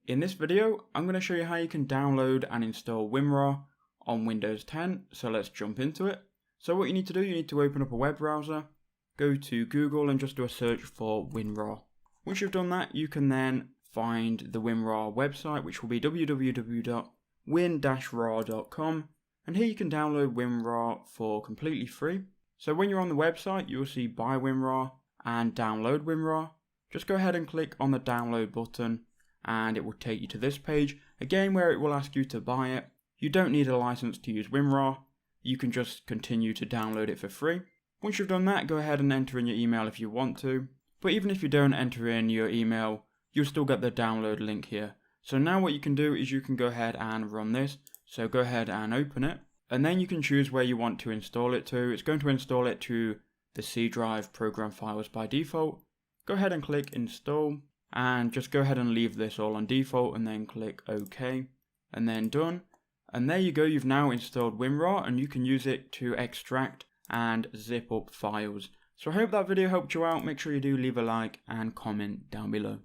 In this video, I'm going to show you how you can download and install WinRAR on Windows 10, so let's jump into it. So what you need to do, you need to open up a web browser, go to Google and just do a search for WinRAR. Once you've done that, you can then find the WinRAR website, which will be www.win-rar.com, and here you can download WinRAR for completely free. So when you're on the website, you'll see Buy WinRAR and Download WinRAR. Just go ahead and click on the download button and it will take you to this page, again where it will ask you to buy it. You don't need a license to use WinRAR, you can just continue to download it for free. Once you've done that, go ahead and enter in your email if you want to, but even if you don't enter in your email, you'll still get the download link here. So now what you can do is you can go ahead and run this, so go ahead and open it, and then you can choose where you want to install it to. It's going to install it to the C drive program files by default. Go ahead and click install, and just go ahead and leave this all on default and then click OK and then done. And there you go, you've now installed WinRAR and you can use it to extract and zip up files. So I hope that video helped you out. Make sure you do leave a like and comment down below.